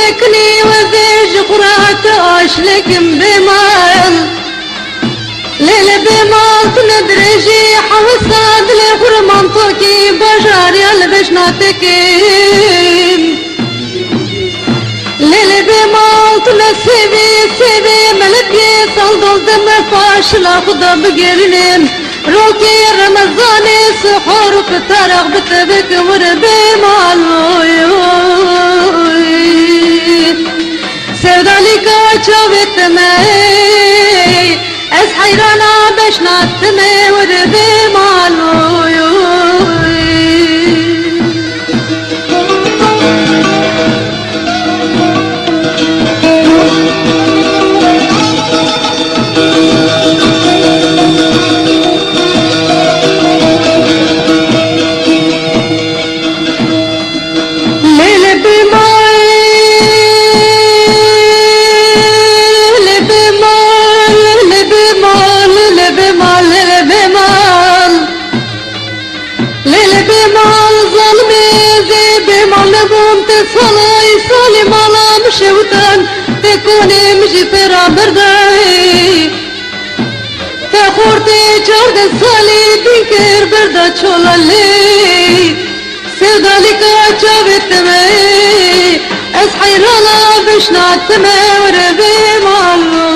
ويكني وذيج قرات أشلكم بمال ليلة بمال تندرجي حوصاد لغر منطقي بجار يلبش ناتكين ليلة بمال تنسيبي سيبي ملبي صندل دم فاشلا خدا بقرنين روكي رمضاني سحور بتارق بتبك وربي مالوي سودالي كوچوت مي از حيرانا بشنات مي وربي مالوي صلاي صالي مالا مشوتان تكوني مشي فرا برداي تخورتي جرد صالي تنكر بردا چولا لي سودالي كاچاوت مي اس حيرانا بشنات مي وربي مالو